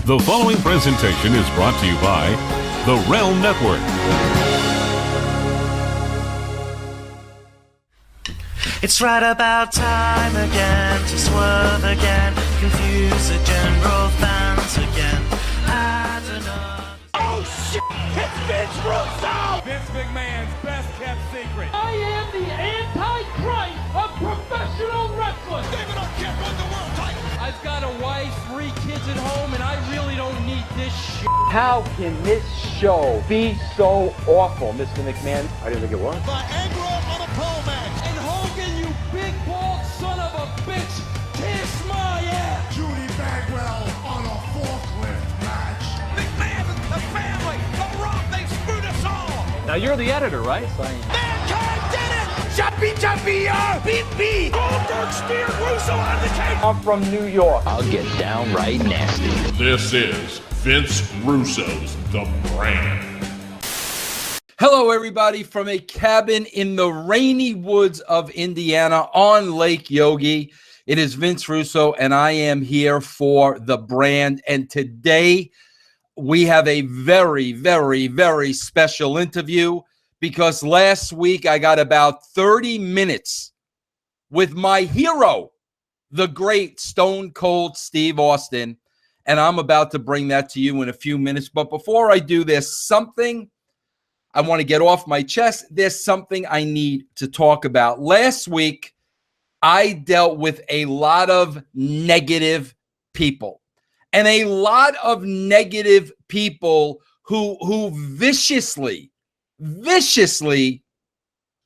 The following presentation is brought to you by the RELM Network. It's right about time again to swerve again, confuse the general fans again. Had enough. Oh shit! It's Vince Russo! Vince McMahon's best kept secret. I am the Antichrist of professional wrestling! David Arquette won the world title! I've got a wife, 3 kids at home, and I really don't need this shit. How can this show be so awful, Mr. McMahon? I didn't think it was. Viagra on a pole match. And Hogan, you big bald son of a bitch, kiss my ass! Judy Bagwell on a forklift match. McMahon, the family, The Rock, they screwed us all. Now you're the editor, right? Mankind did it! Jumpy, beat me! Goldberg steered Russo out of the cage. I'm from New York. I'll get downright nasty. This is Vince Russo's The Brand. Hello, everybody, from a cabin in the rainy woods of Indiana on Lake Yogi. It is Vince Russo, and I am here for The Brand. And today we have a very, very, very special interview because last week I got about 30 minutes with my hero, the great Stone Cold Steve Austin. And I'm about to bring that to you in a few minutes. But before I do, there's something I want to get off my chest. There's something I need to talk about. Last week, I dealt with a lot of negative people. And a lot of negative people who viciously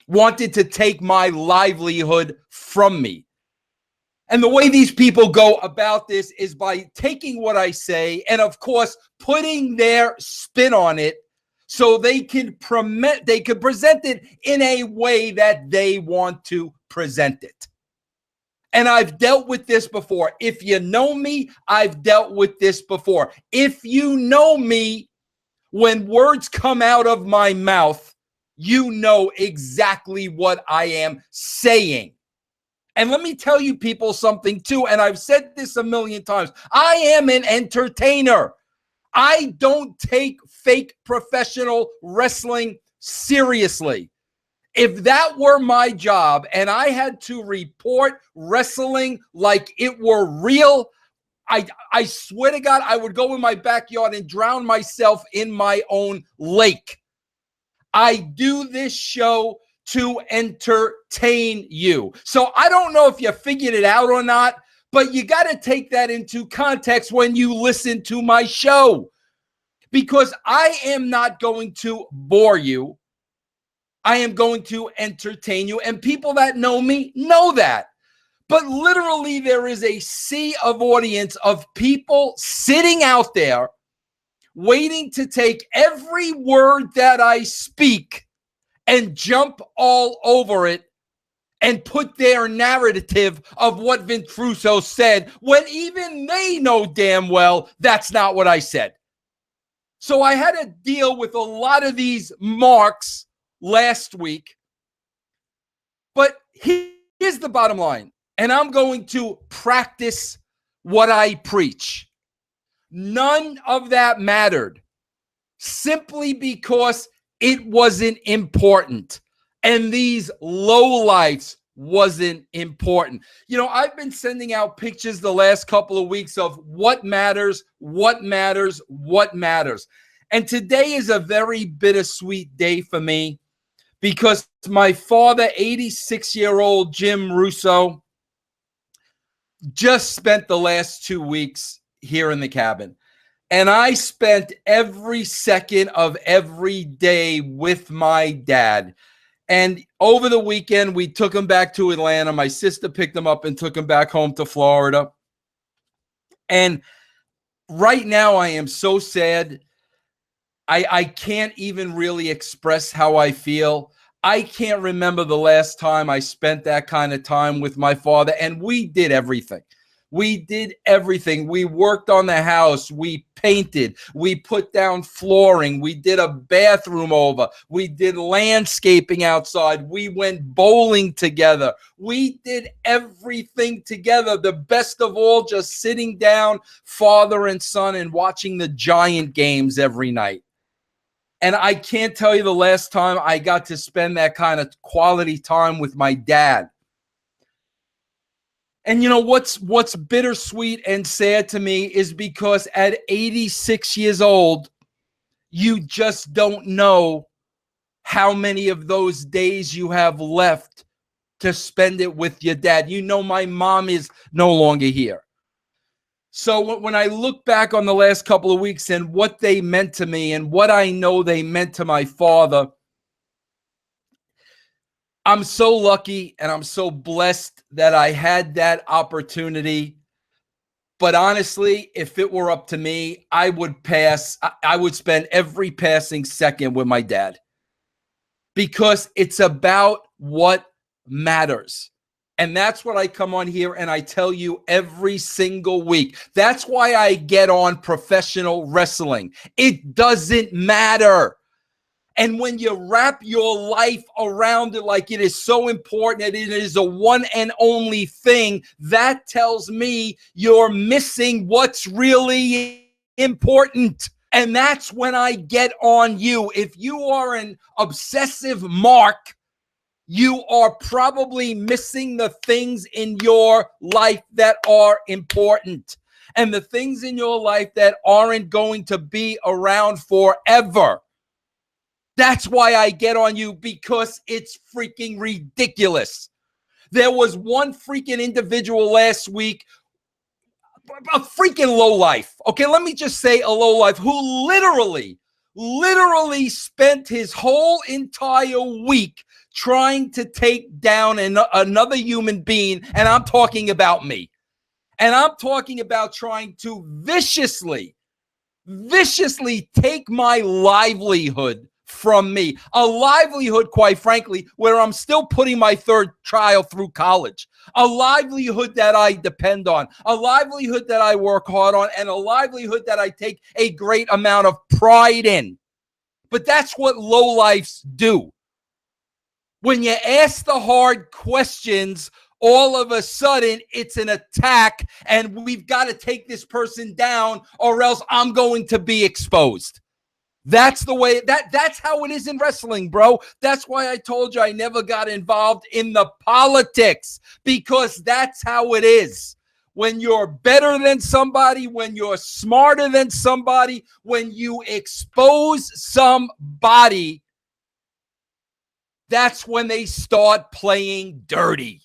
wanted to take my livelihood from me. And the way these people go about this is by taking what I say and, of course, putting their spin on it so they can present it in a way that they want to present it. And I've dealt with this before. If you know me, I've dealt with this before. If you know me, when words come out of my mouth, you know exactly what I am saying. And let me tell you people something too, and I've said this a million times. I am an entertainer. I don't take fake professional wrestling seriously. If that were my job and I had to report wrestling like it were real, I swear to God, I would go in my backyard and drown myself in my own lake. I do this show to entertain you. So I don't know if you figured it out or not, but you got to take that into context when you listen to my show, because I am not going to bore you. I am going to entertain you, and people that know me know that. But literally, there is a sea of audience of people sitting out there waiting to take every word that I speak and jump all over it and put their narrative of what Vince Russo said when even they know damn well that's not what I said. So I had to deal with a lot of these marks last week. But here's the bottom line, and I'm going to practice what I preach. None of that mattered simply because it wasn't important, and these lowlifes wasn't important. You know, I've been sending out pictures the last couple of weeks of what matters, what matters, what matters. And today is a very bittersweet day for me because my father, 86-year-old Jim Russo, just spent the last 2 weeks here in the cabin. And I spent every second of every day with my dad. And over the weekend, we took him back to Atlanta. My sister picked him up and took him back home to Florida. And right now, I am so sad. I can't even really express how I feel. I can't remember the last time I spent that kind of time with my father. And we did everything. We did everything. We worked on the house. We painted. We put down flooring. We did a bathroom over. We did landscaping outside. We went bowling together. We did everything together. The best of all, just sitting down, father and son, and watching the Giant games every night. And I can't tell you the last time I got to spend that kind of quality time with my dad. And you know what's bittersweet and sad to me is because at 86 years old, you just don't know how many of those days you have left to spend it with your dad. You know, my mom is no longer here. So when I look back on the last couple of weeks and what they meant to me and what I know they meant to my father, I'm so lucky and I'm so blessed that I had that opportunity. But honestly, if it were up to me, I would spend every passing second with my dad, because it's about what matters. And that's what I come on here and I tell you every single week. That's why I get on professional wrestling. It doesn't matter. And when you wrap your life around it like it is so important, that it is a one and only thing, that tells me you're missing what's really important. And that's when I get on you. If you are an obsessive mark, you are probably missing the things in your life that are important. And the things in your life that aren't going to be around forever. That's why I get on you, because it's freaking ridiculous. There was one freaking individual last week, a freaking lowlife. Okay, let me just say a lowlife who literally spent his whole entire week trying to take down another human being. And I'm talking about me. And I'm talking about trying to viciously take my livelihood from me. A livelihood, quite frankly, where I'm still putting my third child through college. A livelihood that I depend on. A livelihood that I work hard on. And a livelihood that I take a great amount of pride in. But that's what lowlifes do. When you ask the hard questions, all of a sudden it's an attack and we've got to take this person down or else I'm going to be exposed. That's the way that's how it is in wrestling, bro. That's why I told you I never got involved in the politics, because that's how it is. When you're better than somebody, when you're smarter than somebody, when you expose somebody, that's when they start playing dirty.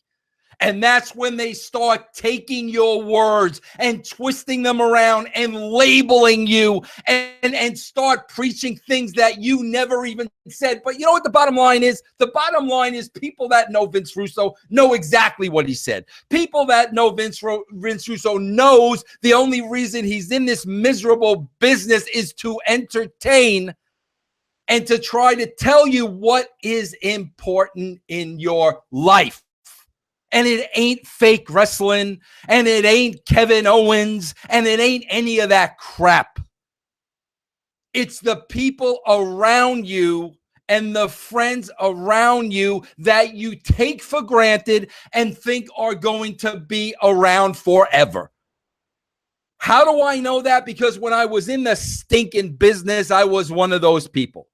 And that's when they start taking your words and twisting them around and labeling you and start preaching things that you never even said. But you know what the bottom line is? The bottom line is people that know Vince Russo know exactly what he said. People that know Vince Russo knows the only reason he's in this miserable business is to entertain and to try to tell you what is important in your life. And it ain't fake wrestling, and it ain't Kevin Owens, and it ain't any of that crap. It's the people around you and the friends around you that you take for granted and think are going to be around forever. How do I know that? Because when I was in the stinking business, I was one of those people.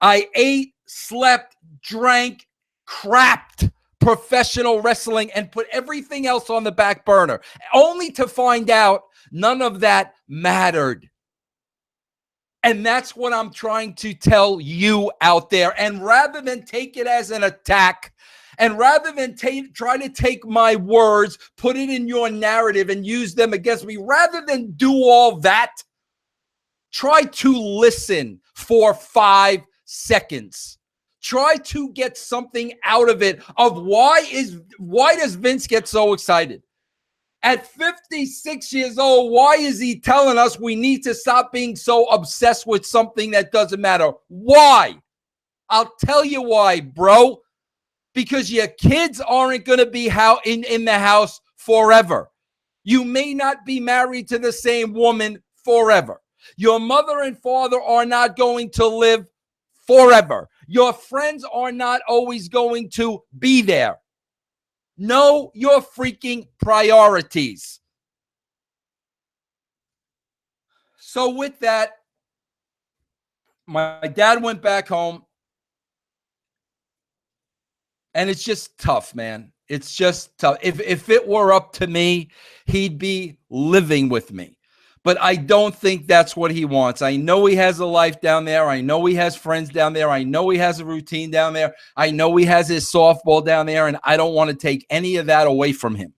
I ate, slept, drank, crapped professional wrestling and put everything else on the back burner, only to find out none of that mattered. And that's what I'm trying to tell you out there. And rather than take it as an attack, and rather than try to take my words, put it in your narrative and use them against me, rather than do all that, try to listen for 5 seconds. Try to get something out of it of why does Vince get so excited? At 56 years old, why is he telling us we need to stop being so obsessed with something that doesn't matter? Why? I'll tell you why, bro. Because your kids aren't going to be in the house forever. You may not be married to the same woman forever. Your mother and father are not going to live forever. Your friends are not always going to be there. Know your freaking priorities. So with that, my dad went back home, and it's just tough, man. It's just tough. If it were up to me, he'd be living with me. But I don't think that's what he wants. I know he has a life down there. I know he has friends down there. I know he has a routine down there. I know he has his softball down there, and I don't want to take any of that away from him.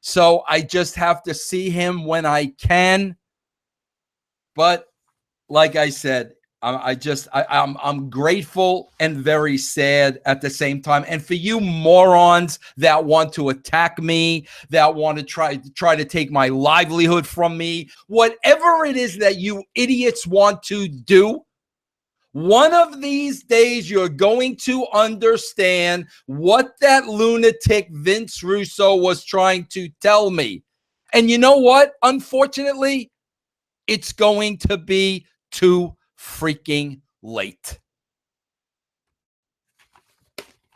So I just have to see him when I can. But like I said, I'm grateful and very sad at the same time. And for you morons that want to attack me, that want to try to take my livelihood from me, whatever it is that you idiots want to do, one of these days you're going to understand what that lunatic Vince Russo was trying to tell me. And you know what? Unfortunately, it's going to be too freaking late.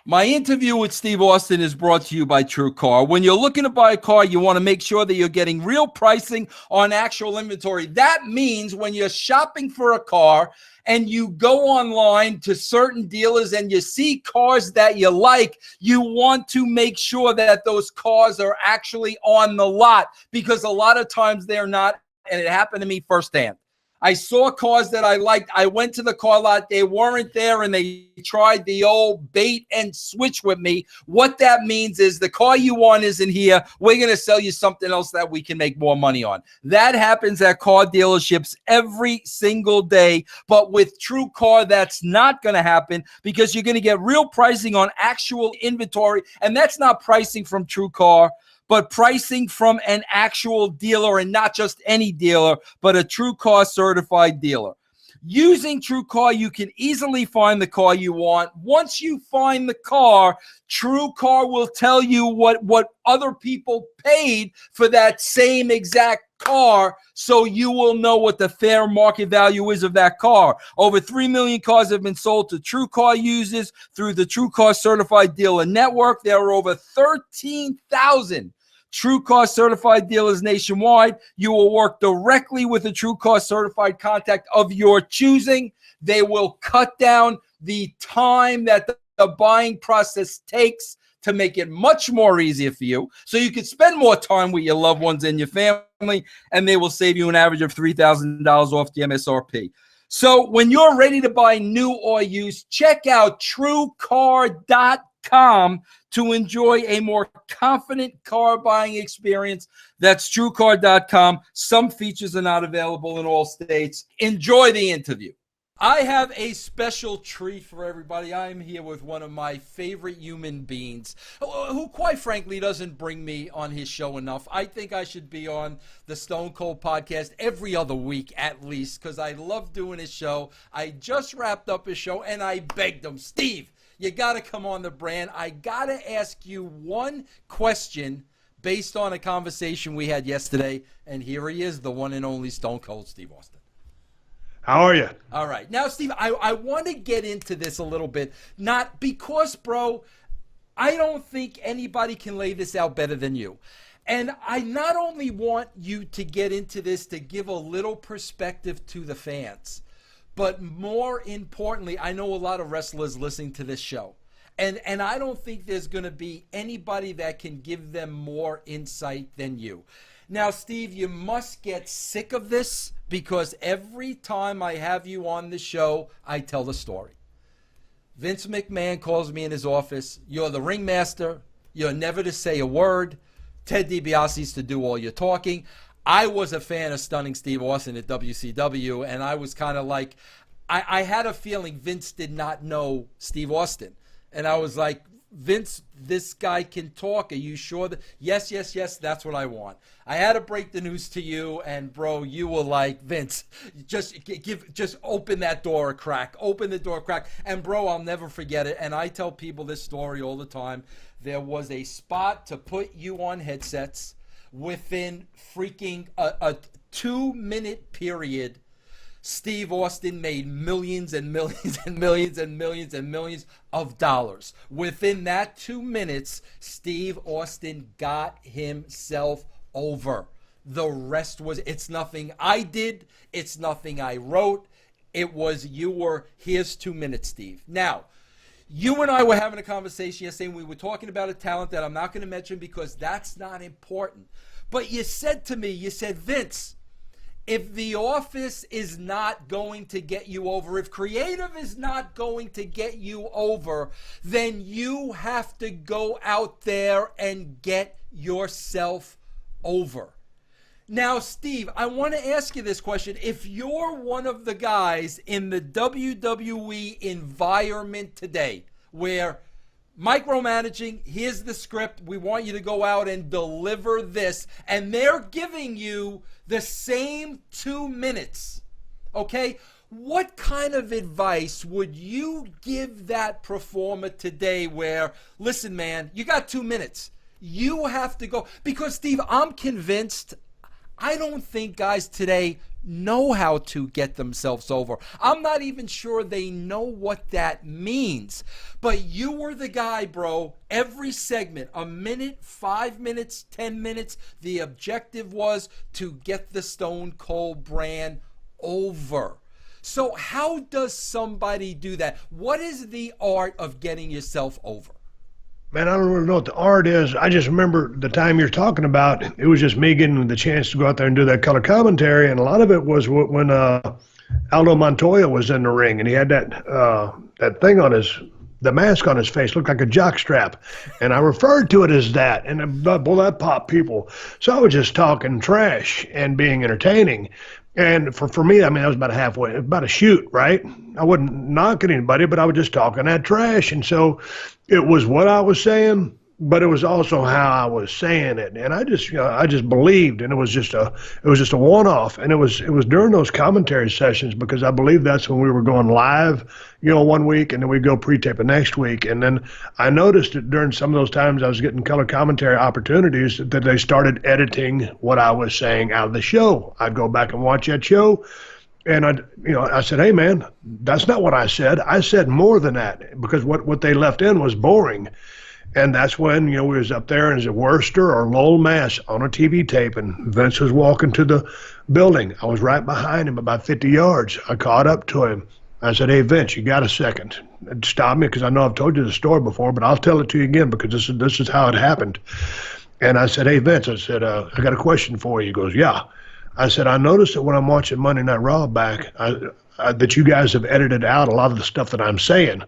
My interview with Steve Austin is brought to you by TrueCar. When you're looking to buy a car, you want to make sure that you're getting real pricing on actual inventory. That means when you're shopping for a car and you go online to certain dealers and you see cars that you like, you want to make sure that those cars are actually on the lot, because a lot of times they're not, and it happened to me firsthand. I saw cars that I liked. I went to the car lot. They weren't there, and they tried the old bait and switch with me. What that means is the car you want isn't here. We're going to sell you something else that we can make more money on. That happens at car dealerships every single day. But with TrueCar, that's not going to happen, because you're going to get real pricing on actual inventory. And that's not pricing from TrueCar, but pricing from an actual dealer, and not just any dealer, but a TrueCar certified dealer. Using TrueCar, you can easily find the car you want. Once you find the car, TrueCar will tell you what other people paid for that same exact car, so you will know what the fair market value is of that car. Over 3 million cars have been sold to TrueCar users through the TrueCar certified dealer network. There are over 13,000 TrueCar certified dealers nationwide. You will work directly with a TrueCar certified contact of your choosing. They will cut down the time that the buying process takes to make it much more easier for you, so you can spend more time with your loved ones and your family, and they will save you an average of $3,000 off the MSRP. So when you're ready to buy new or used, check out TrueCar.com to enjoy a more confident car buying experience. That's TrueCar.com. Some features are not available in all states. Enjoy the interview. I have a special treat for everybody. I am here with one of my favorite human beings, who quite frankly doesn't bring me on his show enough. I think I should be on the Stone Cold podcast every other week at least, because I love doing his show. I just wrapped up his show, and I begged him, Steve, you got to come on the brand. I got to ask you one question based on a conversation we had yesterday, and here he is, the one and only Stone Cold Steve Austin. How are you? All right. Now, Steve, I want to get into this a little bit. Not because, bro, I don't think anybody can lay this out better than you. And I not only want you to get into this to give a little perspective to the fans, but more importantly, I know a lot of wrestlers listening to this show. And I don't think there's going to be anybody that can give them more insight than you. Now, Steve, you must get sick of this, because every time I have you on the show, I tell the story. Vince McMahon calls me in his office. You're the ringmaster. You're never to say a word. Ted DiBiase's to do all your talking. I was a fan of Stunning Steve Austin at WCW, and I was kind of like, I had a feeling Vince did not know Steve Austin. And I was like, Vince, this guy can talk. Are you sure that? Yes, yes, yes. That's what I want. I had to break the news to you, and bro, you were like, Vince, just open that door a crack. Open the door a crack. And bro, I'll never forget it. And I tell people this story all the time. There was a spot to put you on headsets within freaking a 2-minute period. Steve Austin made millions and millions and millions and millions and millions of dollars. Within that 2 minutes, Steve Austin got himself over. The rest was, it's nothing I did. It's nothing I wrote. It was, here's 2 minutes, Steve. Now, you and I were having a conversation yesterday, and we were talking about a talent that I'm not going to mention because that's not important. But you said to me, Vince, if The Office is not going to get you over, if creative is not going to get you over, then you have to go out there and get yourself over. Now, Steve, I want to ask you this question. If you're one of the guys in the WWE environment today where micromanaging, here's the script, we want you to go out and deliver this, and they're giving you the same 2 minutes, okay? What kind of advice would you give that performer today where, listen, man, you got 2 minutes. You have to go. Because, Steve, I'm convinced, I don't think guys today know how to get themselves over. I'm not even sure they know what that means. But you were the guy, bro. Every segment, a minute, 5 minutes, 10 minutes, the objective was to get the Stone Cold brand over. So how does somebody do that? What is the art of getting yourself over? Man, I don't really know what the art is. I just remember the time you're talking about, it was just me getting the chance to go out there and do that color commentary, and a lot of it was when Aldo Montoya was in the ring, and he had that thing on the mask on his face, looked like a jock strap, and I referred to it as that, and well, that popped people. So I was just talking trash and being entertaining. And for me, I mean, that was about halfway, about a shoot, right? I wasn't knocking anybody, but I was just talking that trash. And so it was what I was saying, but it was also how I was saying it. And I just believed, and it was just a one-off. And it was during those commentary sessions, because I believe that's when we were going live, 1 week, and then we'd go pre-tape the next week. And then I noticed that during some of those times I was getting color commentary opportunities that they started editing what I was saying out of the show. I'd go back and watch that show, and I said, hey, man, that's not what I said. I said more than that, because what they left in was boring. And that's when, we was up there, and it was at Worcester or Lowell, Mass, on a TV tape, and Vince was walking to the building. I was right behind him about 50 yards. I caught up to him. I said, hey, Vince, you got a second? Stop me, because I know I've told you the story before, but I'll tell it to you again, because this is how it happened. And I said, hey, Vince, I said, I got a question for you. He goes, yeah. I said, I noticed that when I'm watching Monday Night Raw back, that you guys have edited out a lot of the stuff that I'm saying.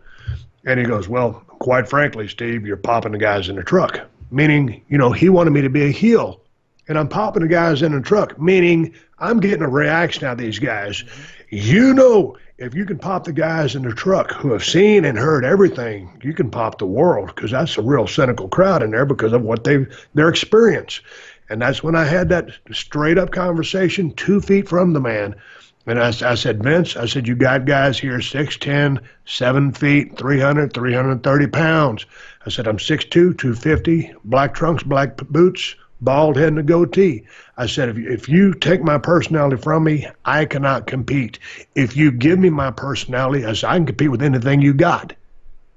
And he goes, well, quite frankly, Steve, you're popping the guys in the truck. Meaning, he wanted me to be a heel. And I'm popping the guys in the truck, meaning I'm getting a reaction out of these guys. If you can pop the guys in the truck who have seen and heard everything, you can pop the world, because that's a real cynical crowd in there because of what their experience. And that's when I had that straight-up conversation 2 feet from the man. And I said, Vince, I said, you got guys here 6'10", 7 feet, 300, 330 pounds. I said, I'm 6'2", 250, black trunks, black boots, bald head and a goatee. I said, if you take my personality from me, I cannot compete. If you give me my personality, I said, I can compete with anything you got.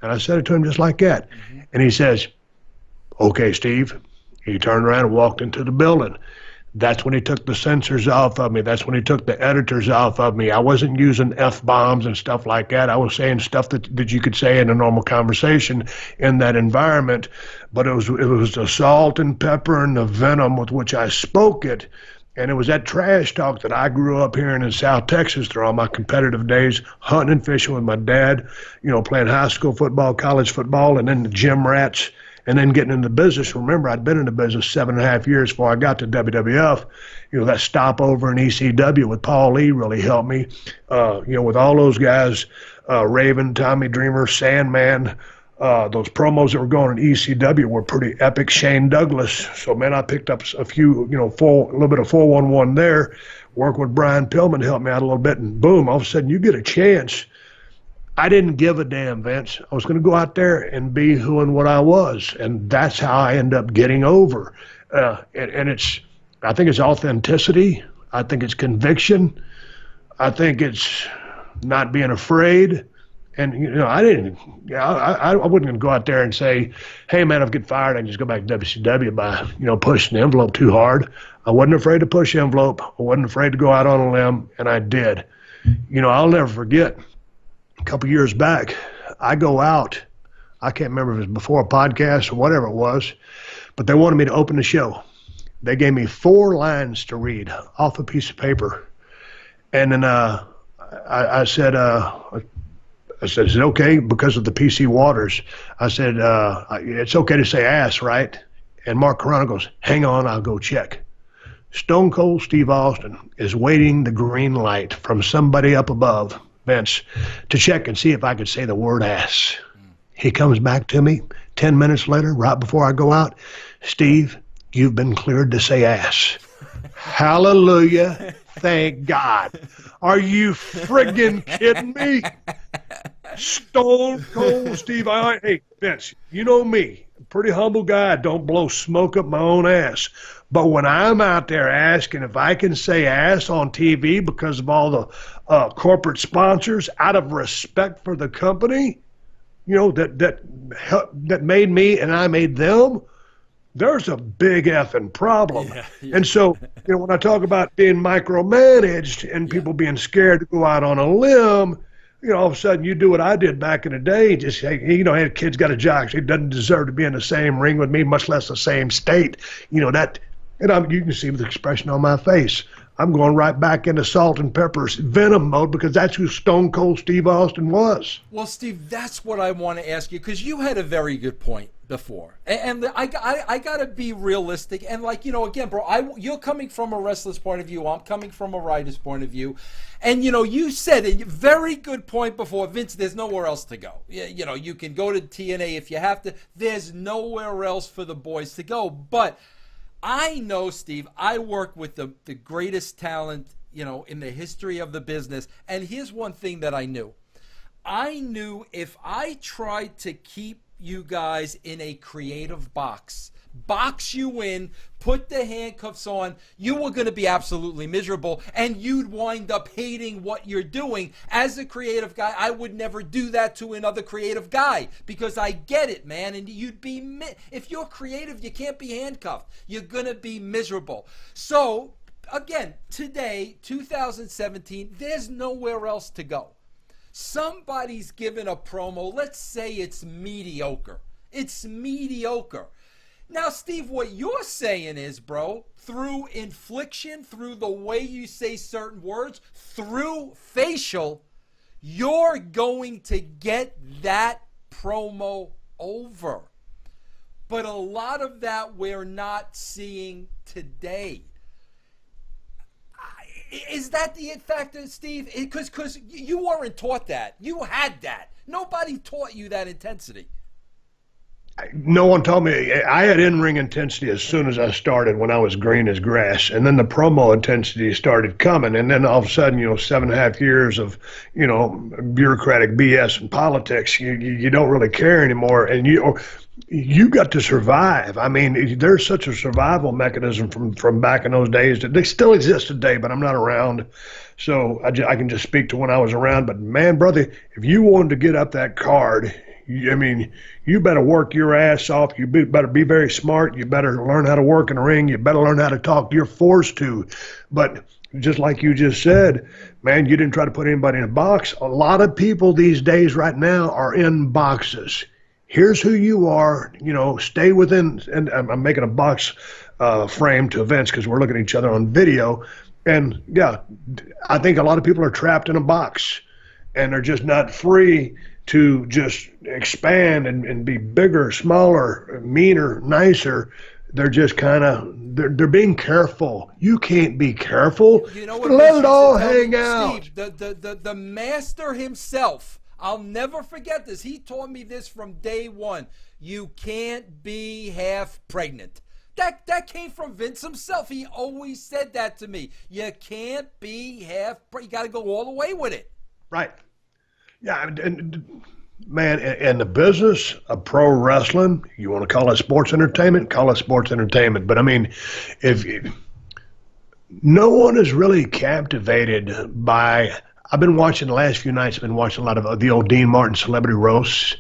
And I said it to him just like that. Mm-hmm. And he says, okay, Steve. He turned around and walked into the building. That's when he took the censors off of me. That's when he took the editors off of me. I wasn't using F-bombs and stuff like that. I was saying stuff that you could say in a normal conversation in that environment. But it was the salt and pepper and the venom with which I spoke it. And it was that trash talk that I grew up hearing in South Texas through all my competitive days, hunting and fishing with my dad, playing high school football, college football, and then the gym rats. And then getting into business. Remember, I'd been in the business 7.5 years before I got to WWF. That stopover in ECW with Paul Lee really helped me. With all those guys, Raven, Tommy Dreamer, Sandman, those promos that were going on ECW were pretty epic. Shane Douglas. So, man, I picked up a few, a little bit of 411 there. Work with Brian Pillman, helped me out a little bit, and boom, all of a sudden you get a chance. I didn't give a damn, Vince. I was going to go out there and be who and what I was, and that's how I end up getting over. And I think it's authenticity. I think it's conviction. I think it's not being afraid. And, I wasn't going to go out there and say, hey, man, if I get fired, I can just go back to WCW by, pushing the envelope too hard. I wasn't afraid to push the envelope. I wasn't afraid to go out on a limb, and I did. I'll never forget, a couple years back, I go out. I can't remember if it was before a podcast or whatever it was, but they wanted me to open the show. They gave me 4 lines to read off a piece of paper. And then I said, is it okay because of the PC Waters? I said, it's okay to say ass, right? And Mark Carrano goes, hang on, I'll go check. Stone Cold Steve Austin is waiting the green light from somebody up above, Vince, to check and see if I could say the word ass. He comes back to me 10 minutes later, right before I go out. Steve, you've been cleared to say ass. Hallelujah. Thank God. Are you friggin' kidding me? Stone Cold Steve. Hey, Vince, you know me. Pretty humble guy. Don't blow smoke up my own ass. But when I'm out there asking if I can say ass on TV because of all the corporate sponsors, out of respect for the company, that made me and I made them, there's a big effing problem. Yeah. And so, when I talk about being micromanaged and people being scared to go out on a limb, all of a sudden you do what I did back in the day. Just say, hey, hey, kid's got a jock. He doesn't deserve to be in the same ring with me, much less the same state. You can see the expression on my face. I'm going right back into salt and pepper's venom mode because that's who Stone Cold Steve Austin was. Well, Steve, that's what I want to ask you, because you had a very good point before. And I got to be realistic. And again, bro, you're coming from a wrestler's point of view. I'm coming from a writer's point of view. And, you said a very good point before, Vince, there's nowhere else to go. You can go to TNA if you have to. There's nowhere else for the boys to go. But I know, Steve, I work with the greatest talent, in the history of the business. And here's one thing that I knew. I knew if I tried to keep you guys in a creative box you in, put the handcuffs on, you were going to be absolutely miserable, and you'd wind up hating what you're doing. As a creative guy, I would never do that to another creative guy, because I get it, man, and you'd be, if you're creative, you can't be handcuffed. You're going to be miserable. So, again, today, 2017, there's nowhere else to go. Somebody's given a promo, let's say it's mediocre. It's mediocre. Now, Steve, what you're saying is, bro, through infliction, through the way you say certain words, through facial, you're going to get that promo over. But a lot of that we're not seeing today. Is that the factor, Steve? Because you weren't taught that. You had that. Nobody taught you that intensity. No one told me. I had in-ring intensity as soon as I started when I was green as grass. And then the promo intensity started coming. And then all of a sudden, 7.5 years of, bureaucratic BS and politics, you don't really care anymore. And you got to survive. I mean, there's such a survival mechanism from back in those days that they still exist today, but I'm not around. So I can just speak to when I was around. But man, brother, if you wanted to get up that card, you better work your ass off. You better be very smart. You better learn how to work in the ring. You better learn how to talk. You're forced to. But just like you just said, man, you didn't try to put anybody in a box. A lot of people these days right now are in boxes. Here's who you are. Stay within. And I'm making a box frame to events because we're looking at each other on video. And, yeah, I think a lot of people are trapped in a box. And they're just not free to just expand and be bigger, smaller, meaner, nicer. They're just they're being careful. You can't be careful. You know what? Let it all hang out. Steve, the master himself, I'll never forget this. He taught me this from day one. You can't be half pregnant. That came from Vince himself. He always said that to me. You can't be half pregnant. You got to go all the way with it. Right. Yeah, and man, in the business of pro wrestling, you want to call it sports entertainment, call it sports entertainment. But I mean, if no one is really captivated by, I've been watching the last few nights, I've been watching a lot of the old Dean Martin celebrity roasts.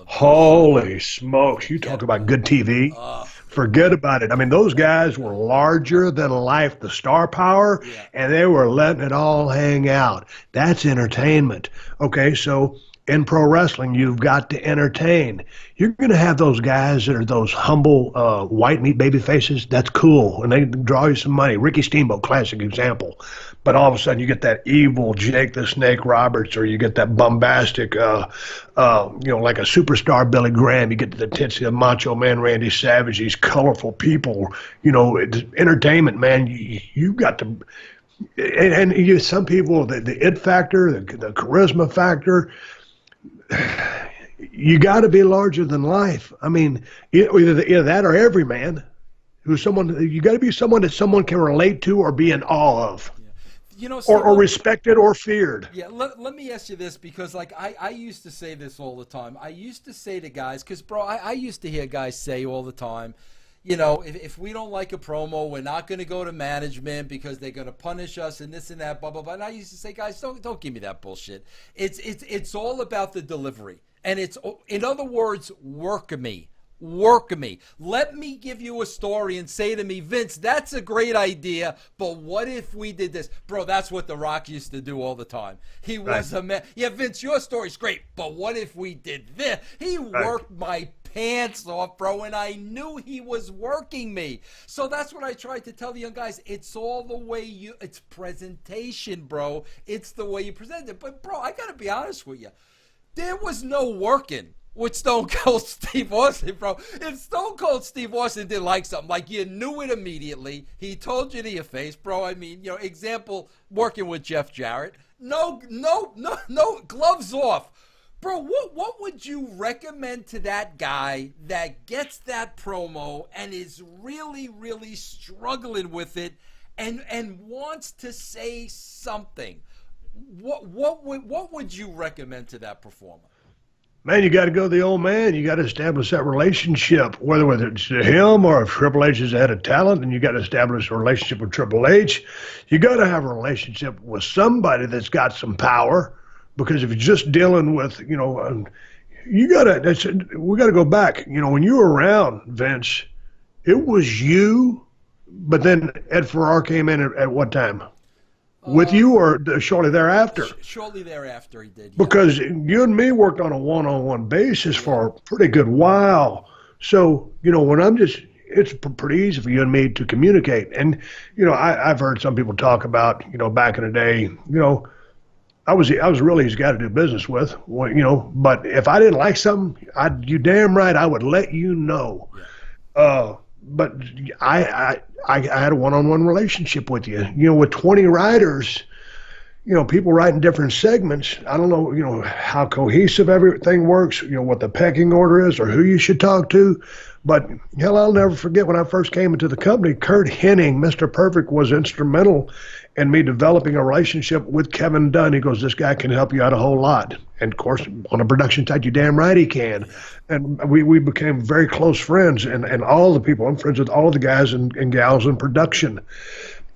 Holy smokes, you talk about good TV. Forget about it. I mean, those guys were larger than life, the star power, and they were letting it all hang out. That's entertainment. Okay, so in pro wrestling, you've got to entertain. You're going to have those guys that are those humble white meat baby faces. That's cool, and they draw you some money. Ricky Steamboat, classic example. But all of a sudden, you get that evil Jake the Snake Roberts, or you get that bombastic, like a superstar Billy Graham. You get the intensity of Macho Man Randy Savage. These colorful people. It's entertainment, man. You got to, and some people, the it factor, the charisma factor. You got to be larger than life. I mean, either that or every man who's someone. You got to be someone that someone can relate to or be in awe of. Or respected or feared. Yeah, let me ask you this, because like I used to say this all the time. I used to say to guys, because bro, I used to hear guys say all the time, if we don't like a promo, we're not going to go to management because they're going to punish us and this and that, blah blah blah. And I used to say, guys, don't give me that bullshit. It's all about the delivery, and it's, in other words, work me. Let me give you a story and say to me, Vince, that's a great idea, but what if we did this? Bro, that's what The Rock used to do all the time. He was a man. Yeah, Vince, your story's great, but what if we did this? He worked my pants off, bro, and I knew he was working me. So that's what I tried to tell the young guys. It's all the way it's presentation, bro. It's the way you present it. But, bro, I got to be honest with you. There was no working with Stone Cold Steve Austin, bro. If Stone Cold Steve Austin didn't like something, like, you knew it immediately. He told you to your face, bro. I mean, example, working with Jeff Jarrett. No, gloves off. Bro, what would you recommend to that guy that gets that promo and is really, really struggling with it and wants to say something? What would you recommend to that performer? Man, you got to go the old man. You got to establish that relationship, whether it's him or if Triple H is the head of talent, and you got to establish a relationship with Triple H. You got to have a relationship with somebody that's got some power, because if you're just dealing with, we got to go back. When you were around, Vince, it was you, but then Ed Ferrar came in at what time? With you or shortly thereafter? Shortly thereafter, he did. Yeah. Because you and me worked on a one-on-one basis for a pretty good while. So, when it's pretty easy for you and me to communicate. And, I've heard some people talk about, back in the day, I was really his guy to do business with, but if I didn't like something, you damn right I would let you know. Yeah. But I had a one-on-one relationship with you. With 20 writers, people writing different segments. I don't know, how cohesive everything works, what the pecking order is or who you should talk to. But, hell, I'll never forget when I first came into the company, Kurt Hennig, Mr. Perfect, was instrumental in me developing a relationship with Kevin Dunn. He goes, this guy can help you out a whole lot. And, of course, on a production side, you damn right he can. And we became very close friends. And all the people, I'm friends with all the guys and gals in production.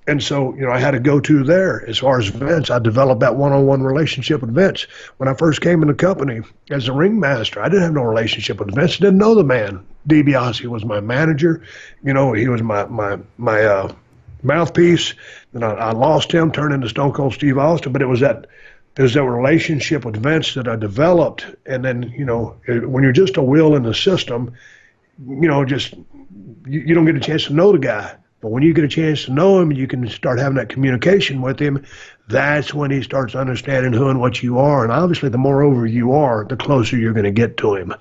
And so, I had a go-to there. As far as Vince, I developed that one-on-one relationship with Vince. When I first came in the company as a ringmaster, I didn't have no relationship with Vince. I didn't know the man. DiBiase was my manager. He was my mouthpiece. Then I lost him, turned into Stone Cold Steve Austin. But it was that relationship with Vince that I developed. And then, when you're just a wheel in the system, you don't get a chance to know the guy. But when you get a chance to know him and you can start having that communication with him, that's when he starts understanding who and what you are. And obviously, the more over you are, the closer you're going to get to him.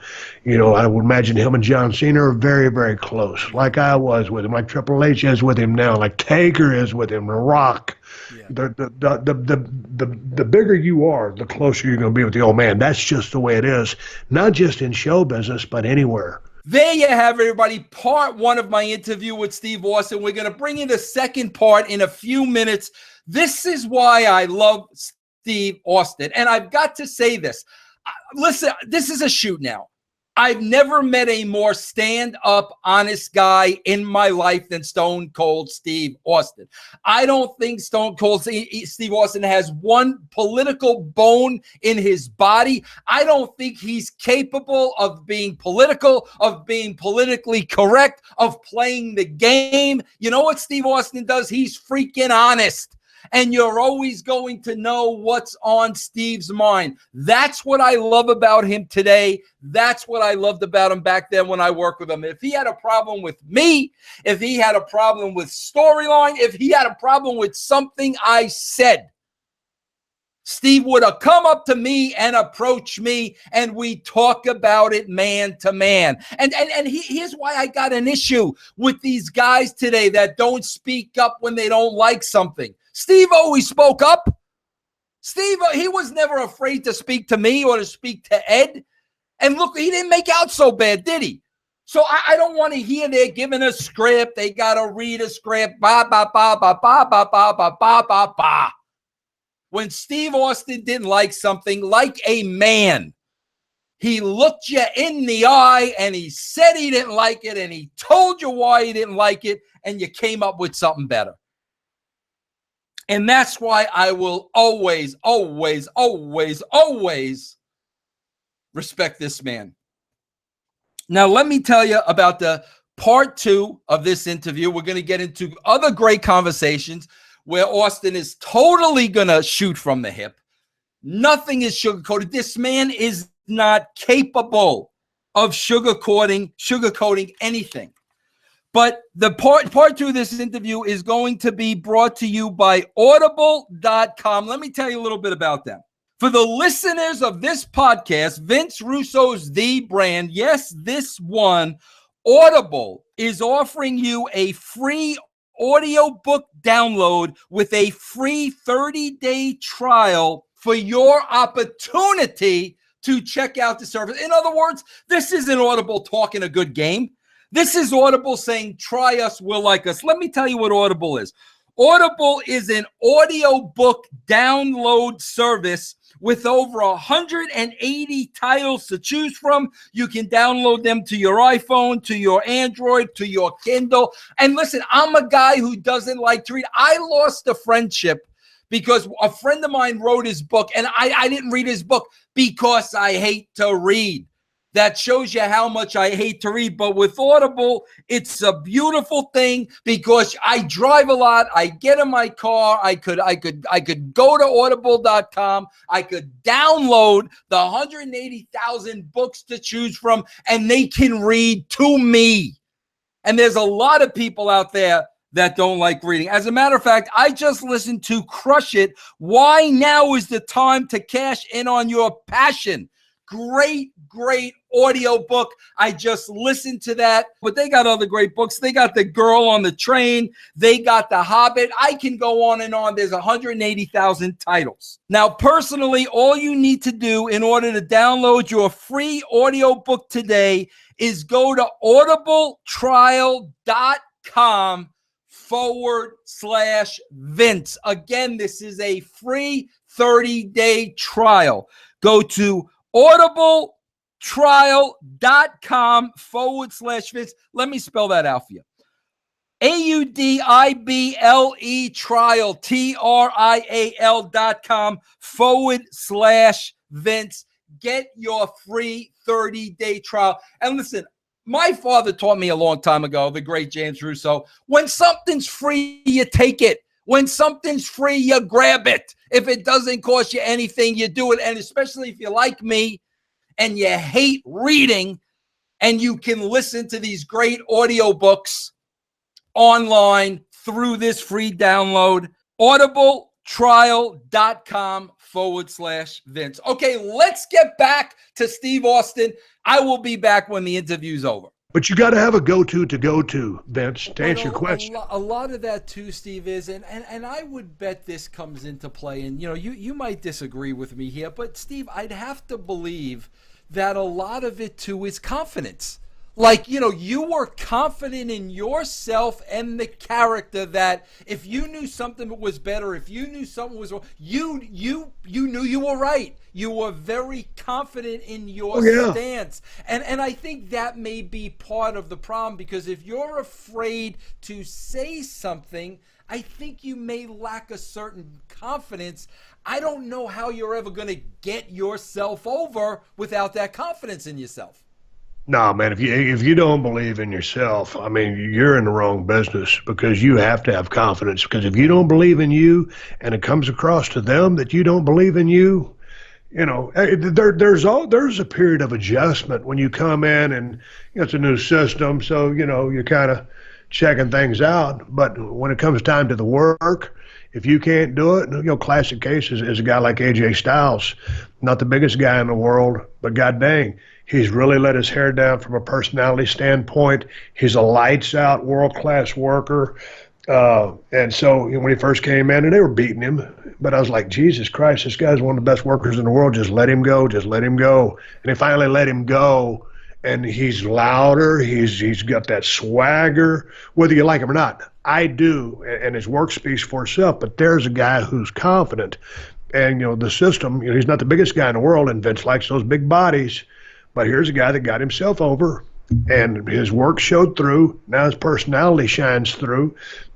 You know, I would imagine him and John Cena are very, very close, like I was with him, like Triple H is with him now, like Taker is with him, The Rock. Yeah. The bigger you are, the closer you're going to be with the old man. That's just the way it is, not just in show business, but anywhere. There you have it, everybody. Part one of my interview with Steve Austin. We're going to bring in the second part in a few minutes. This is why I love Steve Austin. And I've got to say this. Listen, this is a shoot now. I've never met a more stand-up, honest guy in my life than Stone Cold Steve Austin. I don't think Stone Cold Steve Austin has one political bone in his body. I don't think he's capable of being political, of being politically correct, of playing the game. You know what Steve Austin does? He's freaking honest. And you're always going to know what's on Steve's mind. That's what I love about him today. That's what I loved about him back then when I worked with him. If he had a problem with me, if he had a problem with storyline, if he had a problem with something I said, Steve would have come up to me and approached me, and we talk about it man to man. And here's why I got an issue with these guys today that don't speak up when they don't like something. Steve always spoke up. Steve, he was never afraid to speak to me or to speak to Ed. And look, he didn't make out so bad, did he? So I don't want to hear they're giving a script. They got to read a script. Ba, ba, ba, ba, ba, ba, ba, ba, ba, ba, ba. When Steve Austin didn't like something, like a man, he looked you in the eye and he said he didn't like it and he told you why he didn't like it, and you came up with something better. And that's why I will always, always, always, always respect this man. Now, let me tell you about the part two of this interview. We're going to get into other great conversations where Austin is totally going to shoot from the hip. Nothing is sugarcoated. This man is not capable of sugarcoating anything. But the part two of this interview is going to be brought to you by Audible.com. Let me tell you a little bit about them. For the listeners of this podcast, Vince Russo's The Brand, yes, this one, Audible is offering you a free audiobook download with a free 30-day trial for your opportunity to check out the service. In other words, this isn't Audible talking a good game. This is Audible saying, try us, we'll like us. Let me tell you what Audible is. Audible is an audiobook download service with over 180 titles to choose from. You can download them to your iPhone, to your Android, to your Kindle. And listen, I'm a guy who doesn't like to read. I lost a friendship because a friend of mine wrote his book, and I didn't read his book because I hate to read. That shows you how much I hate to read. But with Audible, it's a beautiful thing because I drive a lot. I get in my car. I could go to audible.com. I could download the 180,000 books to choose from, and they can read to me. And there's a lot of people out there that don't like reading. As a matter of fact, I just listened to Crush It. Why now is the time to cash in on your passion? Great audiobook. I just listened to that. But they got other great books. They got The Girl on the Train. They got The Hobbit. I can go on and on. There's 180,000 titles. Now, personally, all you need to do in order to download your free audiobook today is go to audibletrial.com/Vince. Again, this is a free 30-day trial. Go to audibletrial.com/Vince. Let me spell that out for you. AUDIBLE trial, TRIAL.com/Vince. Get your free 30-day trial. And listen, my father taught me a long time ago, the great James Russo, when something's free, you take it. When something's free, you grab it. If it doesn't cost you anything, you do it. And especially if you're like me and you hate reading and you can listen to these great audiobooks online through this free download, Audible trial.com/Vince. Okay, let's get back to Steve Austin. I will be back when the interview's over. But you got to have a go-to, Vince, to answer your question. A lot of that too, Steve, is, and I would bet this comes into play, and you might disagree with me here, but Steve, I'd have to believe that a lot of it too is confidence. Like, you were confident in yourself and the character that if you knew something was better, if you knew something was wrong, you knew you were right. You were very confident in your stance. And I think that may be part of the problem, because if you're afraid to say something, I think you may lack a certain confidence. I don't know how you're ever going to get yourself over without that confidence in yourself. No, man, if you don't believe in yourself, I mean, you're in the wrong business, because you have to have confidence. Because if you don't believe in you and it comes across to them that you don't believe in you, there's a period of adjustment when you come in, and it's a new system, so you're kind of checking things out. But when it comes time to the work, if you can't do it, classic case is a guy like AJ Styles, not the biggest guy in the world, but god dang, he's really let his hair down from a personality standpoint. He's a lights-out, world-class worker. And so when he first came in, and they were beating him, but I was like, Jesus Christ, this guy's one of the best workers in the world. Just let him go. Just let him go. And they finally let him go, and he's louder. He's got that swagger, whether you like him or not. I do, and his work speaks for itself. But there's a guy who's confident. And, the system, he's not the biggest guy in the world, and Vince likes those big bodies. But here's a guy that got himself over, and his work showed through. Now his personality shines through,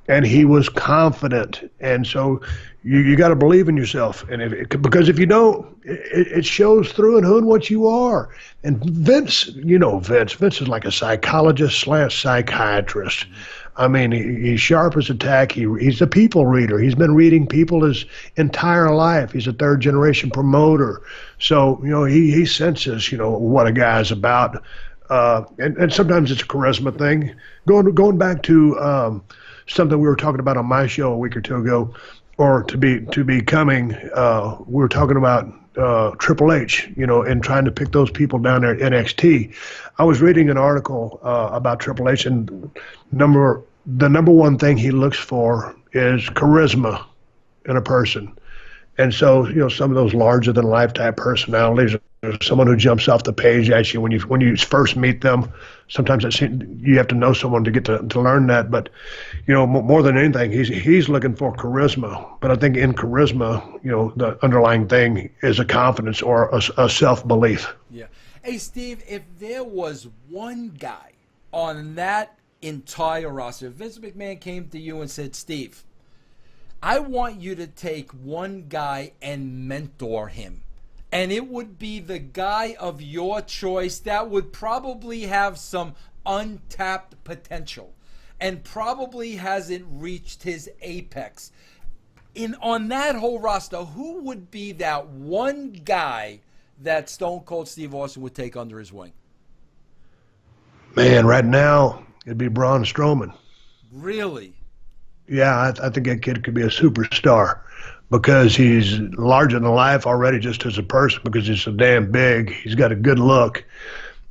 and he was confident. And so you got to believe in yourself. And because if you don't, it shows through in who and what you are. And Vince, Vince is like a psychologist / psychiatrist. I mean, he's sharp as a tack. He's a people reader. He's been reading people his entire life. He's a third-generation promoter. So, he senses, what a guy's about. And sometimes it's a charisma thing. Going back to something we were talking about on my show a week or two ago, or to be coming, we were talking about Triple H, and trying to pick those people down there at NXT. I was reading an article about Triple H, and the number one thing he looks for is charisma in a person. And so, some of those larger than life type personalities, or someone who jumps off the page at you when you first meet them. Sometimes you have to know someone to get to learn that. But, more than anything, he's looking for charisma. But I think in charisma, the underlying thing is a confidence or a self-belief. Yeah. Hey, Steve, if there was one guy on that entire roster, if Vince McMahon came to you and said, Steve, I want you to take one guy and mentor him, and it would be the guy of your choice that would probably have some untapped potential and probably hasn't reached his apex. On that whole roster, who would be that one guy that Stone Cold Steve Austin would take under his wing? Man, right now, it'd be Braun Strowman. Really? Yeah, I think that kid could be a superstar, because he's larger than life already just as a person, because he's so damn big. He's got a good look.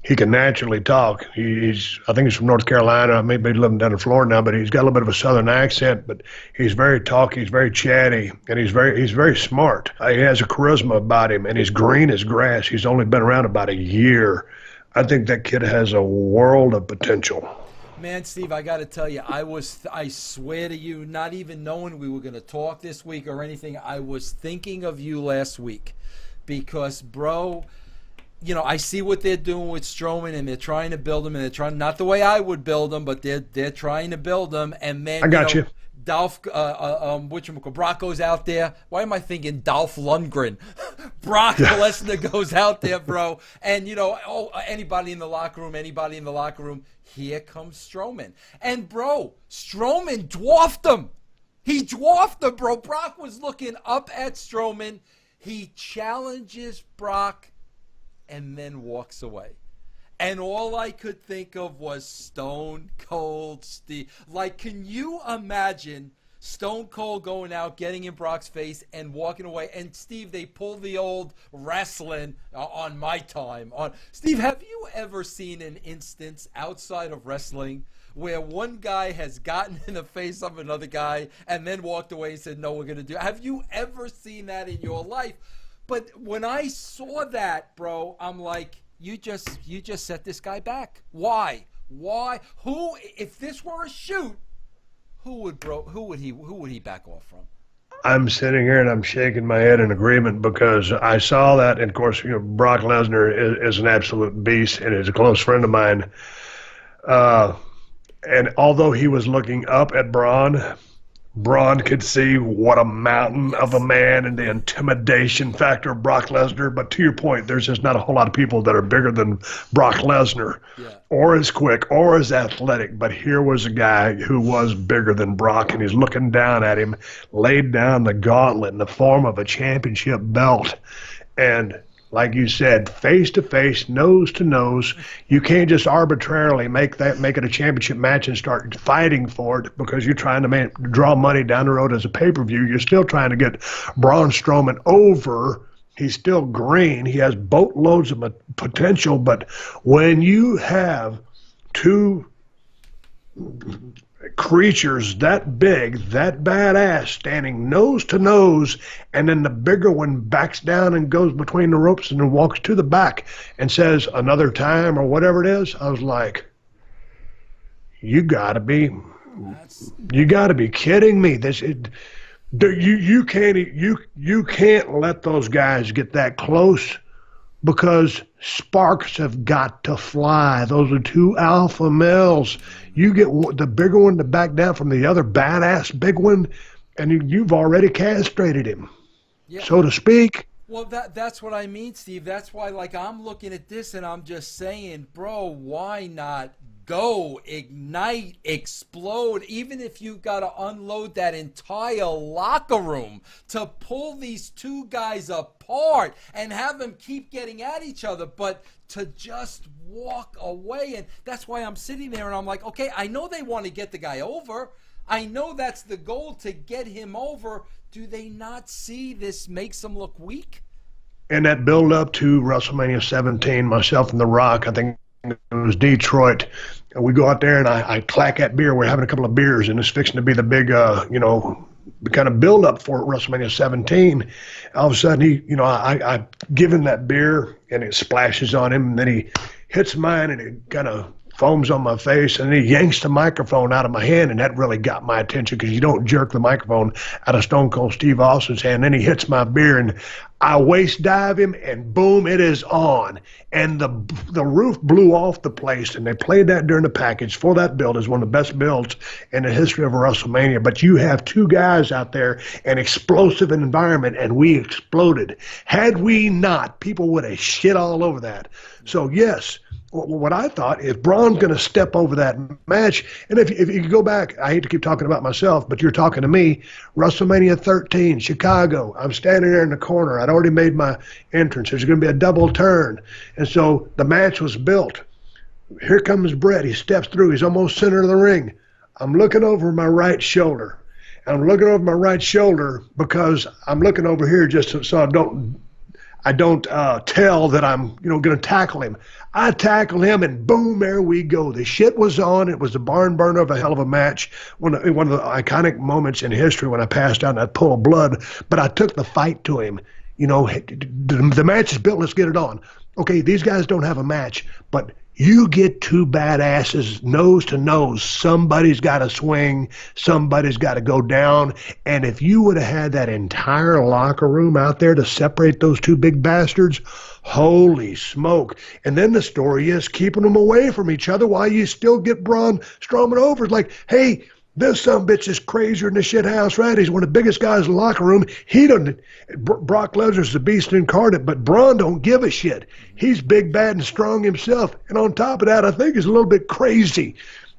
He can naturally talk. I think he's from North Carolina. Maybe he's living down in Florida now, but he's got a little bit of a southern accent, but he's very talky, he's very chatty, and he's very smart. He has a charisma about him, and he's green as grass. He's only been around about a year. I think that kid has a world of potential. Man, Steve, I got to tell you, I swear to you, not even knowing we were going to talk this week or anything, I was thinking of you last week, because, bro, I see what they're doing with Strowman, and they're trying to build him, and they're trying, not the way I would build him, but they're trying to build him. And then, I got you. Brock goes out there. Why am I thinking Dolph Lundgren? Brock Lesnar goes out there, bro. And, anybody in the locker room, here comes Strowman. And, bro, Strowman dwarfed him. He dwarfed him, bro. Brock was looking up at Strowman. He challenges Brock and then walks away. And all I could think of was Stone Cold Steve. Like, can you imagine Stone Cold going out, getting in Brock's face, and walking away. And Steve, they pull the old wrestling on my time. Steve, have you ever seen an instance outside of wrestling where one guy has gotten in the face of another guy and then walked away and said, "No, we're going to do it"? Have you ever seen that in your life? But when I saw that, bro, I'm like, you just set this guy back. Why? Who? If this were a shoot, who would he back off from? I'm sitting here and I'm shaking my head in agreement because I saw that, and of course, Brock Lesnar is an absolute beast and is a close friend of mine. And although he was looking up at Braun could see what a mountain of a man and the intimidation factor of Brock Lesnar. But to your point, there's just not a whole lot of people that are bigger than Brock Lesnar, or as quick or as athletic. But here was a guy who was bigger than Brock, and he's looking down at him, laid down the gauntlet in the form of a championship belt. And like you said, face to face, nose to nose. You can't just arbitrarily make it a championship match and start fighting for it because you're trying to draw money down the road as a pay-per-view. You're still trying to get Braun Strowman over. He's still green. He has boatloads of potential, but when you have two creatures that big, that badass, standing nose to nose, and then the bigger one backs down and goes between the ropes and then walks to the back and says another time or whatever it is, I was like, you gotta be kidding me. You can't let those guys get that close because sparks have got to fly. Those are two alpha males. You get the bigger one to back down from the other badass big one, and you've already castrated him, so to speak. Well, that's what I mean, Steve. That's why, like, I'm looking at this and I'm just saying, bro, why not go, ignite, explode, even if you've got to unload that entire locker room to pull these two guys apart and have them keep getting at each other, but to just walk away. And that's why I'm sitting there and I'm like, okay, I know they want to get the guy over. I know that's the goal, to get him over. Do they not see this makes them look weak? And that build up to WrestleMania 17, myself and The Rock, I think it was Detroit, and we go out there and I clack that beer. We're having a couple of beers and it's fixing to be the big, kind of build up for WrestleMania 17. All of a sudden I give him that beer and it splashes on him, and then he hits mine and it kind of foams on my face, and he yanks the microphone out of my hand, and that really got my attention because you don't jerk the microphone out of Stone Cold Steve Austin's hand. Then he hits my beer, and I waist dive him, and boom, it is on. And the roof blew off the place, and they played that during the package for that build as one of the best builds in the history of WrestleMania. But you have two guys out there, an explosive environment, and we exploded. Had we not, people would have shit all over that. So, yes, what I thought is Braun's going to step over that match. And if you go back, I hate to keep talking about myself, but you're talking to me, WrestleMania 13, Chicago. I'm standing there in the corner. I'd already made my entrance. There's going to be a double turn. And so the match was built. Here comes Brett. He steps through. He's almost center of the ring. I'm looking over my right shoulder. And I'm looking over my right shoulder because I'm looking over here just so I don't tell that I'm going to tackle him. I tackle him, and boom, there we go. The shit was on. It was a barn burner of a hell of a match. One of the iconic moments in history when I passed out in that pool of blood. But I took the fight to him. The match is built. Let's get it on. Okay, these guys don't have a match, but you get two badasses nose to nose. Somebody's got to swing. Somebody's got to go down. And if you would have had that entire locker room out there to separate those two big bastards, holy smoke. And then the story is keeping them away from each other while you still get Braun Strowman over. It's like, hey, this sumbitch is crazier than the shit house rat. He's one of the biggest guys in the locker room. Brock Lesnar's the beast incarnate, but Braun don't give a shit. He's big, bad, and strong himself. And on top of that, I think he's a little bit crazy.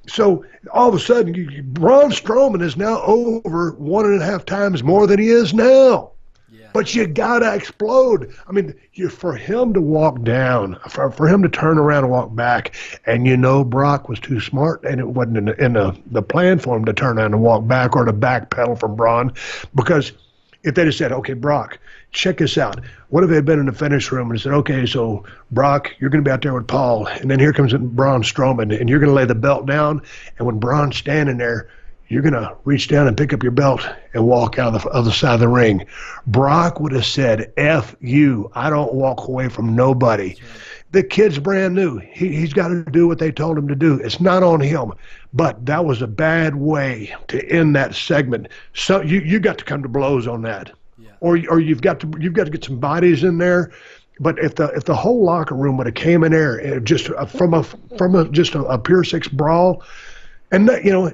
So all of a sudden, Braun Strowman is now over 1.5 times more than he is now. Yeah. But you gotta explode. I mean, for him to walk down, for him to turn around and walk back, and Brock was too smart, and it wasn't in the plan for him to turn around and walk back or to backpedal from Braun, because if they just said, okay, Brock, check this out. What if they had been in the finish room and said, okay, so Brock, you're going to be out there with Paul, and then here comes Braun Strowman, and you're going to lay the belt down, and when Braun's standing there, you're going to reach down and pick up your belt and walk out of the other side of the ring. Brock would have said, F you, I don't walk away from nobody. The kid's brand new. He's got to do what they told him to do. It's not on him. But that was a bad way to end that segment. So you got to come to blows on that. Yeah. Or you've got to get some bodies in there. But if the whole locker room would have came in there just from a pure six brawl, and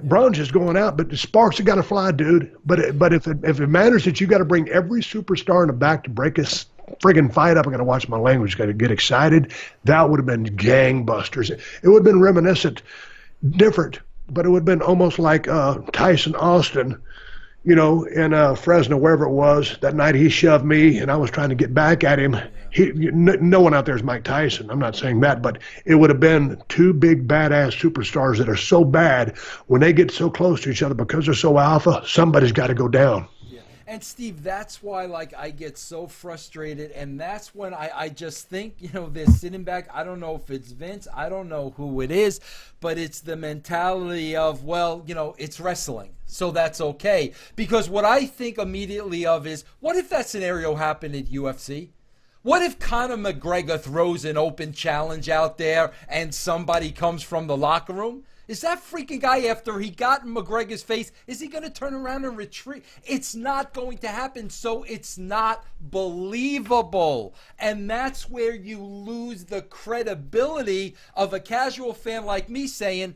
Braun's just going out, but the sparks have got to fly, dude. But if it matters that you got to bring every superstar in the back to break this friggin' fight up, I got to watch my language, got to get excited. That would have been gangbusters. It would have been reminiscent, different, but it would have been almost like Tyson Austin, in Fresno, wherever it was. That night he shoved me, and I was trying to get back at him. No one out there is Mike Tyson. I'm not saying that, but it would have been two big badass superstars that are so bad when they get so close to each other because they're so alpha, somebody's got to go down. Yeah. And Steve, that's why I get so frustrated, and that's when I just think, they're sitting back. I don't know if it's Vince, I don't know who it is, but it's the mentality of, it's wrestling, so that's okay. Because what I think immediately of is, what if that scenario happened at UFC? What if Conor McGregor throws an open challenge out there and somebody comes from the locker room? Is that freaking guy, after he got in McGregor's face, is he going to turn around and retreat? It's not going to happen, so it's not believable. And that's where you lose the credibility of a casual fan like me saying,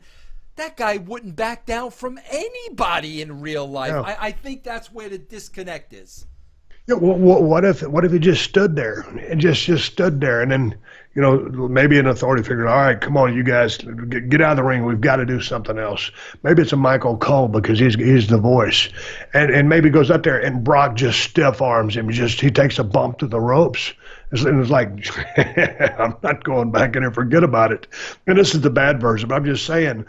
that guy wouldn't back down from anybody in real life. Yeah. I think that's where the disconnect is. Yeah, what if he just stood there and just stood there, and then maybe an authority figured, all right, come on, you guys, get out of the ring. We've got to do something else. Maybe it's a Michael Cole because he's the voice, and maybe goes up there and Brock just stiff arms him. He takes a bump to the ropes. And it's like, I'm not going back in there, forget about it. And this is the bad version, but I'm just saying,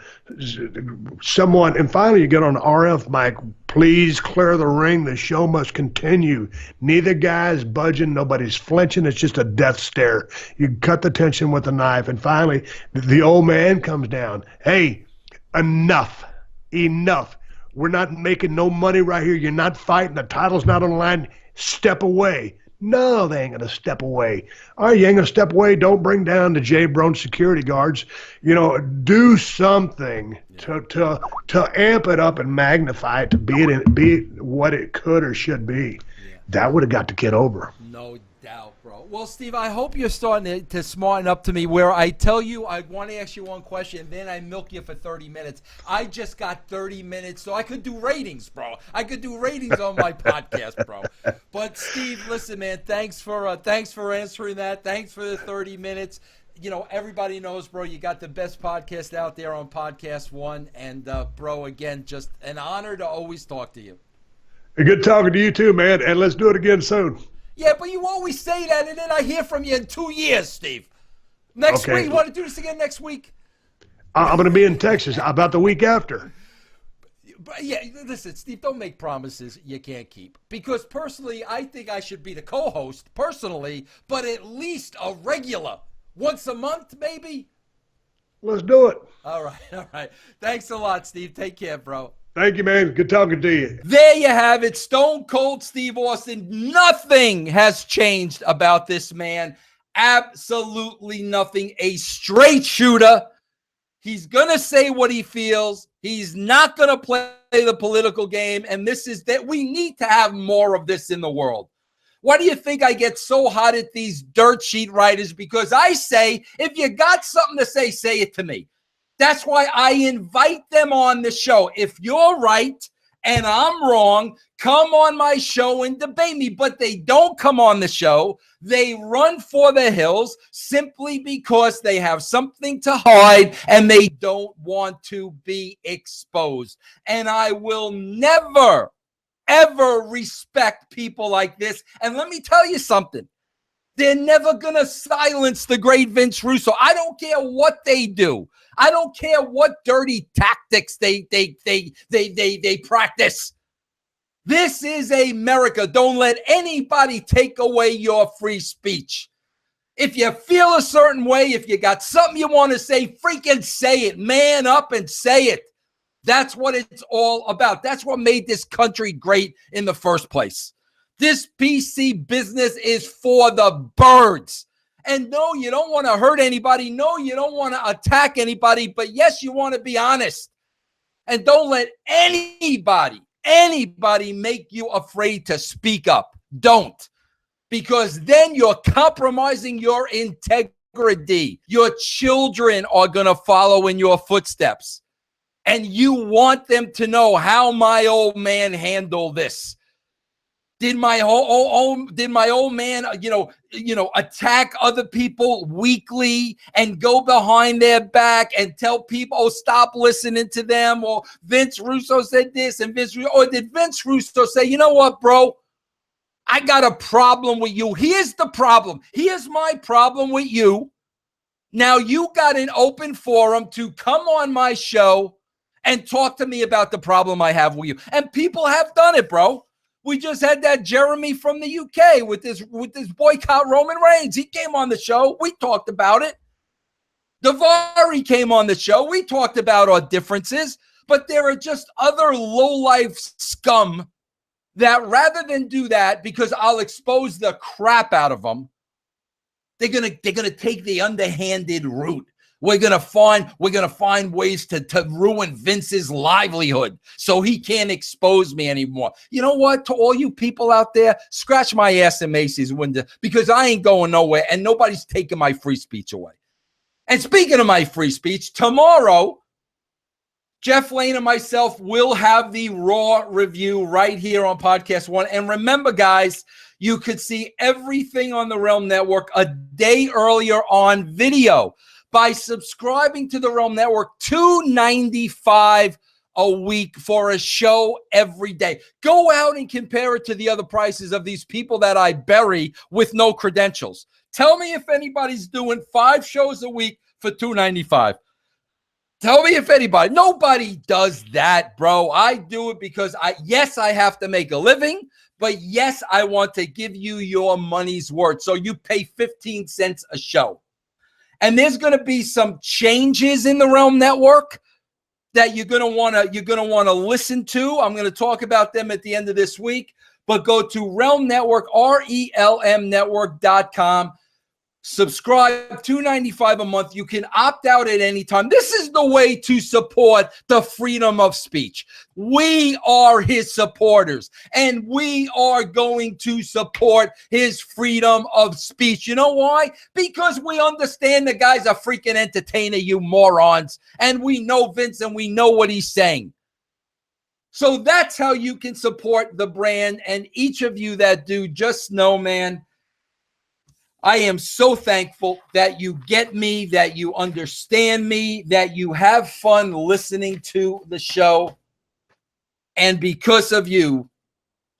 someone, and finally you get on the RF mic, please clear the ring, the show must continue. Neither guy's budging, nobody's flinching, it's just a death stare. You cut the tension with a knife, and finally the old man comes down. Hey, enough. We're not making no money right here. You're not fighting, the title's not on the line, step away. No, they ain't going to step away. All right, you ain't going to step away. Don't bring down the Jay Brown security guards. Do something to amp it up and magnify it to be what it could or should be. Yeah. That would have got the kid over. No doubt, bro. Well, Steve, I hope you're starting to smarten up to me where I tell you I want to ask you one question, and then I milk you for 30 minutes. I just got 30 minutes, so I could do ratings, bro. I could do ratings on my podcast, bro. But, Steve, listen, man, thanks for answering that. Thanks for the 30 minutes. Everybody knows, bro, you got the best podcast out there on Podcast One. And, bro, again, just an honor to always talk to you. Good talking to you too, man, and let's do it again soon. Yeah, but you always say that, and then I hear from you in 2 years, Steve. Next week, you want to do this again next week? I'm going to be in Texas about the week after. But yeah, listen, Steve, don't make promises you can't keep. Because personally, I think I should be the co-host, personally, but at least a regular. Once a month, maybe? Let's do it. All right. Thanks a lot, Steve. Take care, bro. Thank you, man. Good talking to you. There you have it. Stone Cold Steve Austin. Nothing has changed about this man. Absolutely nothing. A straight shooter. He's going to say what he feels. He's not going to play the political game. And this is that we need to have more of this in the world. Why do you think I get so hot at these dirt sheet writers? Because I say, if you got something to say it to me. That's why I invite them on the show. If you're right and I'm wrong, come on my show and debate me. But they don't come on the show. They run for the hills simply because they have something to hide and they don't want to be exposed. And I will never ever respect people like this. And let me tell you something. They're never going to silence the great Vince Russo. I don't care what they do. I don't care what dirty tactics they practice. This is America. Don't let anybody take away your free speech. If you feel a certain way, if you got something you want to say, freaking say it. Man up and say it. That's what it's all about. That's what made this country great in the first place. This PC business is for the birds. And no, you don't want to hurt anybody. No, you don't want to attack anybody. But yes, you want to be honest. And don't let anybody make you afraid to speak up. Don't. Because then you're compromising your integrity. Your children are going to follow in your footsteps. And you want them to know how my old man handled this. Did my old man, attack other people weekly and go behind their back and tell people, oh, stop listening to them? Or Vince Russo said this, and or did Vince Russo say, you know what, bro? I got a problem with you. Here's the problem. Here's my problem with you. Now you got an open forum to come on my show and talk to me about the problem I have with you. And people have done it, bro. We just had that Jeremy from the UK with this boycott Roman Reigns. He came on the show. We talked about it. Daivari came on the show. We talked about our differences. But there are just other low-life scum that rather than do that, because I'll expose the crap out of them, they're gonna take the underhanded route. We're gonna find ways to ruin Vince's livelihood so he can't expose me anymore. You know what? To all you people out there, scratch my ass in Macy's window, because I ain't going nowhere and nobody's taking my free speech away. And speaking of my free speech, tomorrow, Jeff Lane and myself will have the Raw review right here on Podcast One. And remember, guys, you could see everything on the Realm Network a day earlier on video by subscribing to the Realm Network. $2.95 a week for a show every day. Go out and compare it to the other prices of these people that I bury with no credentials. Tell me if anybody's doing 5 shows a week for $2.95. Tell me if anybody. Nobody does that, bro. I do it because I have to make a living, but yes, I want to give you your money's worth. So you pay 15 cents a show. And there's going to be some changes in the Realm Network that you're going to want to listen to. I'm going to talk about them at the end of this week. But go to Realm Network, RELMnetwork.com. Subscribe, $2.95 a month. You can opt out at any time. This is the way to support the freedom of speech. We are his supporters, and we are going to support his freedom of speech. You know why? Because we understand the guy's a freaking entertainer, you morons, and we know Vince, and we know what he's saying. So that's how you can support the brand, and each of you that do, just know, man, I am so thankful that you get me, that you understand me, that you have fun listening to the show. And because of you,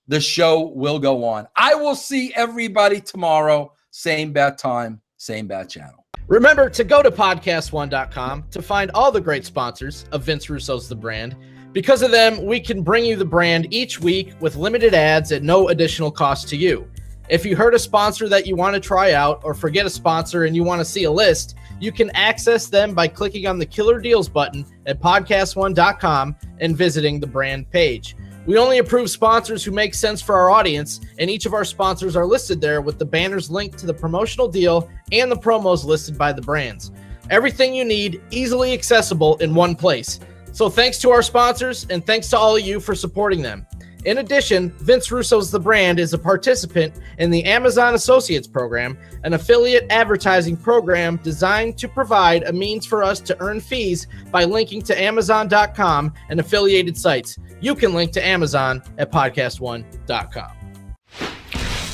the show will go on. I will see everybody tomorrow. Same bat time, same bat channel. Remember to go to podcastone.com to find all the great sponsors of Vince Russo's The Brand. Because of them, we can bring you the brand each week with limited ads at no additional cost to you. If you heard a sponsor that you want to try out, or forget a sponsor and you want to see a list, you can access them by clicking on the Killer Deals button at podcastone.com and visiting the brand page. We only approve sponsors who make sense for our audience, and each of our sponsors are listed there with the banners linked to the promotional deal and the promos listed by the brands. Everything you need, easily accessible in one place. So thanks to our sponsors, and thanks to all of you for supporting them. In addition, Vince Russo's The Brand is a participant in the Amazon Associates Program, an affiliate advertising program designed to provide a means for us to earn fees by linking to Amazon.com and affiliated sites. You can link to Amazon at podcastone.com.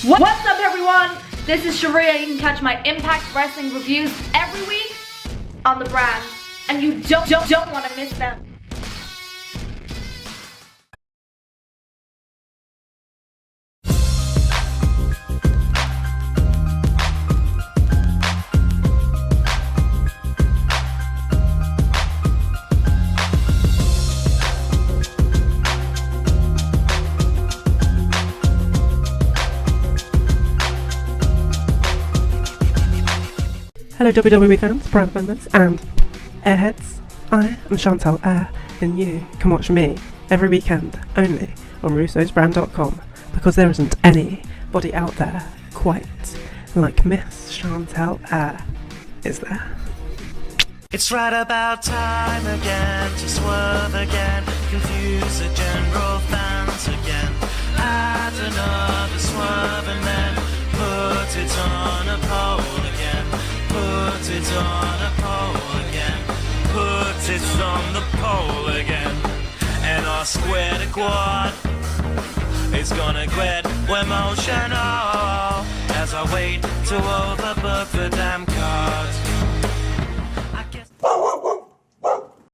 What's up, everyone? This is Sharia. You can catch my Impact Wrestling reviews every week on The Brand, and you don't want to miss them. Hello WWE fans, brand members, and airheads. I am Chantal Air, and you can watch me every weekend only on russosbrand.com, because there isn't anybody out there quite like Miss Chantal Air, is there? It's right about time again to swerve again, confuse the general fans again. Add another swerve and then put it on a poll again. Put it on a poll again. Put it on the poll again. And our square to quad is gonna get emotional as I wait to overbook the damn cards.